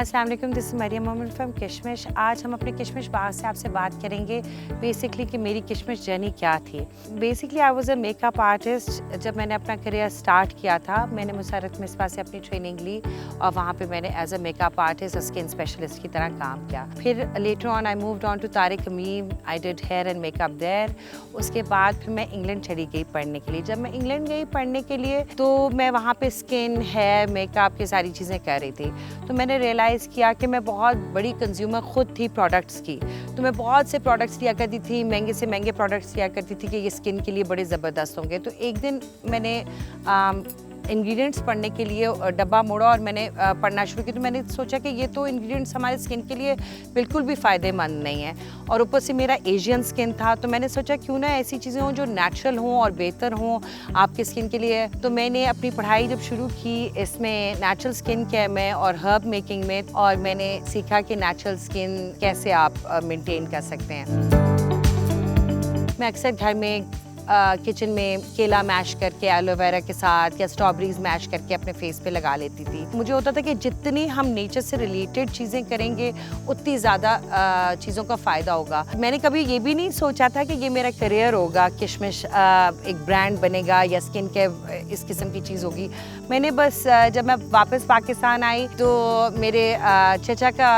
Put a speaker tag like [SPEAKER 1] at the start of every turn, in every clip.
[SPEAKER 1] अस्सलाम वालेकुम, this is Mariam Mohammed from Kishmish. आज हम अपने किशमिश बाग से आपसे बात करेंगे बेसिकली कि मेरी किशमिश जर्नी क्या थी। Basically I was a makeup artist. जब मैंने अपना करियर स्टार्ट किया था, मैंने मुसरत मिसबा से अपनी ट्रेनिंग ली और वहाँ पे मैंने एज अ मेकअप आर्टिस्ट और स्किन स्पेशलिस्ट की तरह काम किया। फिर later on I moved on to Tariq Amim. I did hair and makeup there. उसके बाद फिर मैं इंग्लैंड चली गई पढ़ने के लिए। जब मैं इंग्लैंड गई पढ़ने के लिए तो मैं वहाँ पे स्किन, हेयर, मेकअप की सारी चीज़ें कर रही थी। तो मैंने रियलाइज़ किया कि मैं बहुत बड़ी कंज्यूमर खुद थी प्रोडक्ट्स की। तो मैं बहुत से प्रोडक्ट्स लिया करती थी, महंगे से महंगे प्रोडक्ट्स लिया करती थी कि ये स्किन के लिए बड़े ज़बरदस्त होंगे। तो एक दिन मैंने इंग्रेडिएंट्स पढ़ने के लिए डब्बा मोड़ा और मैंने पढ़ना शुरू किया। तो मैंने सोचा कि ये तो इंग्रेडिएंट्स हमारे स्किन के लिए बिल्कुल भी फ़ायदेमंद नहीं है और ऊपर से मेरा एशियन स्किन था। तो मैंने सोचा क्यों ना ऐसी चीज़ें हों जो नेचुरल हों और बेहतर हों आपके स्किन के लिए। तो मैंने अपनी पढ़ाई जब शुरू की इसमें नेचुरल स्किन केयर में और हर्ब मेकिंग में, और मैंने सीखा कि नेचुरल स्किन कैसे आप मेंटेन कर सकते हैं। मैं अक्सर घर में किचन में केला मैश करके एलोवेरा के साथ या स्ट्रॉबेरीज मैश करके अपने फेस पे लगा लेती थी। मुझे होता था कि जितनी हम नेचर से रिलेटेड चीज़ें करेंगे उतनी ज़्यादा चीज़ों का फ़ायदा होगा। मैंने कभी ये भी नहीं सोचा था कि ये मेरा करियर होगा, किशमिश एक ब्रांड बनेगा या स्किन केयर इस किस्म की चीज़ होगी। मैंने बस जब मैं वापस पाकिस्तान आई तो मेरे चचा का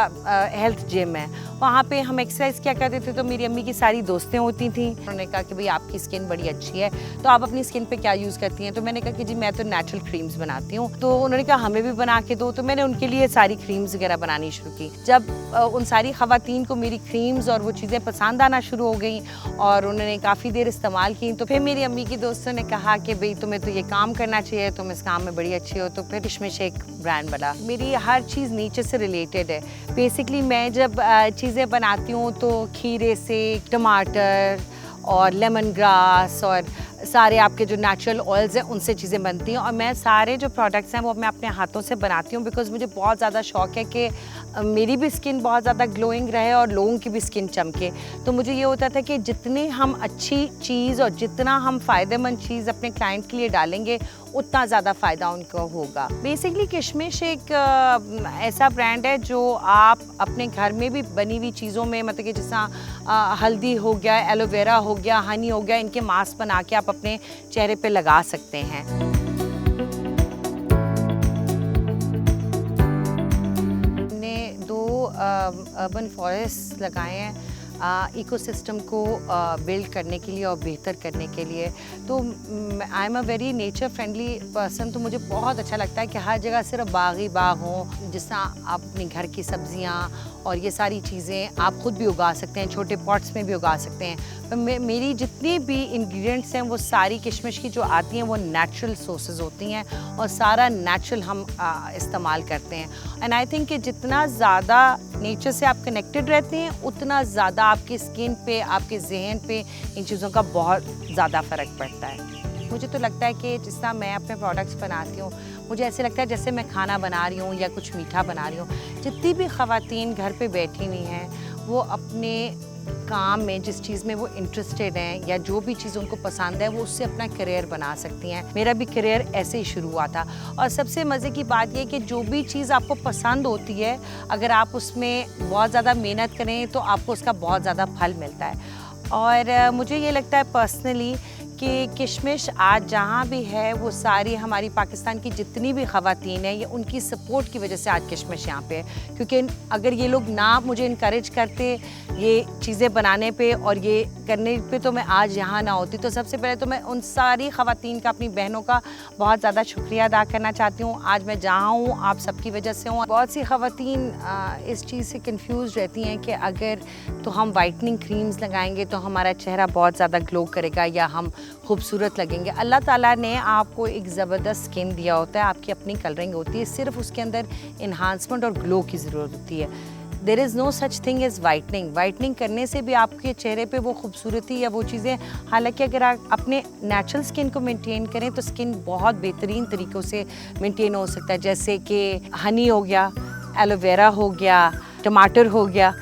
[SPEAKER 1] हेल्थ जिम है, वहाँ पे हम एक्सरसाइज क्या करते थे। तो मेरी अम्मी की सारी दोस्तें होती थी। उन्होंने कहा कि भाई आपकी स्किन बड़ी अच्छी है, तो आप अपनी स्किन पे क्या यूज़ करती हैं। तो मैंने कहा कि जी मैं तो नेचुरल क्रीम्स बनाती हूँ। तो उन्होंने कहा हमें भी बना के दो। तो मैंने उनके लिए सारी क्रीम्स वगैरह बनानी शुरू की। जब उन सारी ख़वातीन को मेरी क्रीम्स और वो चीज़ें पसंद आना शुरू हो गई और उन्होंने काफ़ी देर इस्तेमाल की, तो फिर मेरी अम्मी की दोस्तों ने कहा कि भाई तुम्हें तो ये काम करना चाहिए, तुम इस काम में बड़ी अच्छी हो। तो फिर किशमिश एक ब्रांड बना। मेरी हर चीज़ नेचर से रिलेटेड है। बेसिकली मैं जब चीज़ें बनाती हूँ तो खीरे से टमाटर और लेमन ग्रास और सारे आपके जो नेचुरल ऑयल्स हैं उनसे चीज़ें बनती हैं। और मैं सारे जो प्रोडक्ट्स हैं वो मैं अपने हाथों से बनाती हूँ, बिकॉज़ मुझे बहुत ज़्यादा शौक़ है कि मेरी भी स्किन बहुत ज़्यादा ग्लोइंग रहे और लोगों की भी स्किन चमके। तो मुझे ये होता था कि जितनी हम अच्छी चीज़ और जितना हम फ़ायदेमंद चीज़ अपने क्लाइंट के लिए डालेंगे उतना ज़्यादा फ़ायदा उनको होगा। बेसिकली किशमिश एक ऐसा ब्रांड है जो आप अपने घर में भी बनी हुई चीज़ों में, मतलब कि जैसा हल्दी हो गया, एलोवेरा हो गया, हनी हो गया, इनके मास्क बना के आप अपने चेहरे पे लगा सकते हैं। हमने 2 अर्बन फॉरेस्ट लगाए हैं इकोसिस्टम को बिल्ड करने के लिए और बेहतर करने के लिए। तो I am a very nature friendly person. तो मुझे बहुत अच्छा लगता है कि हर जगह सिर्फ बाग ही बाग हों, जिससे आप अपने घर की सब्जियां और ये सारी चीज़ें आप खुद भी उगा सकते हैं, छोटे पॉट्स में भी उगा सकते हैं। तो मेरी जितनी भी इंग्रेडिएंट्स हैं वो सारी किशमिश की जो आती हैं वो नेचुरल सोर्सेज होती हैं और सारा नेचुरल हम इस्तेमाल करते हैं। एंड आई थिंक कि जितना ज़्यादा नेचर से आप कनेक्टेड रहते हैं उतना ज़्यादा आपकी स्किन पे, आपके जहन पे इन चीज़ों का बहुत ज़्यादा फ़र्क पड़ता है। मुझे तो लगता है कि जिस तरह मैं अपने प्रोडक्ट्स बनाती हूँ, मुझे ऐसे लगता है जैसे मैं खाना बना रही हूँ या कुछ मीठा बना रही हूँ। जितनी भी ख़वातीन घर पे बैठी हुई हैं वो अपने काम में जिस चीज़ में वो इंटरेस्टेड हैं या जो भी चीज़ उनको पसंद है वो उससे अपना करियर बना सकती हैं। मेरा भी करियर ऐसे ही शुरू हुआ था। और सबसे मज़े की बात ये कि जो भी चीज़ आपको पसंद होती है, अगर आप उसमें बहुत ज़्यादा मेहनत करें तो आपको उसका बहुत ज़्यादा फल मिलता है। और मुझे ये लगता है पर्सनली कि किशमिश आज जहाँ भी है वो सारी हमारी पाकिस्तान की जितनी भी ख़वातीन हैं, ये उनकी सपोर्ट की वजह से आज किशमिश यहाँ पे है। क्योंकि अगर ये लोग ना मुझे इनकरेज करते ये चीज़ें बनाने पे और ये करने पे तो मैं आज यहाँ ना होती। तो सबसे पहले तो मैं उन सारी ख़वातीन का, अपनी बहनों का बहुत ज़्यादा शुक्रिया अदा करना चाहती हूँ। आज मैं जहाँ हूँ आप सबकी वजह से हूँ। बहुत सी ख़वातीन इस चीज़ से कन्फ्यूज़ रहती हैं कि अगर तो हम वाइटनिंग क्रीम्स लगाएंगे तो हमारा चेहरा बहुत ज़्यादा ग्लो करेगा या हम खूबसूरत लगेंगे। अल्लाह ताला ने आपको एक ज़बरदस्त स्किन दिया होता है, आपकी अपनी कलरिंग होती है, सिर्फ उसके अंदर इन्हांसमेंट और ग्लो की ज़रूरत होती है। There is no such thing as whitening. Whitening करने से भी आपके चेहरे पे वो खूबसूरती या वो चीज़ें, हालांकि अगर आप अपने नेचुरल स्किन को मेंटेन करें तो स्किन बहुत बेहतरीन तरीक़ों से मेंटेन हो सकता है। जैसे कि हनी हो गया, एलोवेरा हो गया, टमाटर हो गया।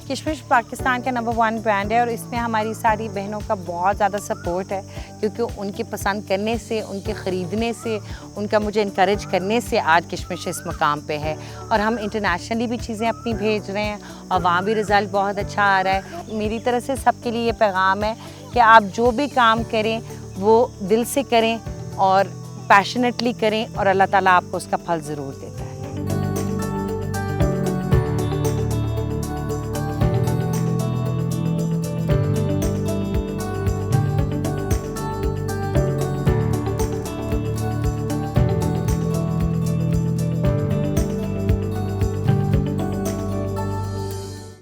[SPEAKER 1] किशमिश पाकिस्तान का नंबर 1 ब्रांड है और इसमें हमारी सारी बहनों का बहुत ज़्यादा सपोर्ट है, क्योंकि उनके पसंद करने से, उनके ख़रीदने से, उनका मुझे इनकरेज करने से आज किशमिश इस मुकाम पे है। और हम इंटरनेशनली भी चीज़ें अपनी भेज रहे हैं और वहाँ भी रिज़ल्ट बहुत अच्छा आ रहा है। मेरी तरफ से सबके लिए ये पैगाम है कि आप जो भी काम करें वो दिल से करें और पैशनेटली करें और अल्लाह ताला आपको उसका फल ज़रूर दे।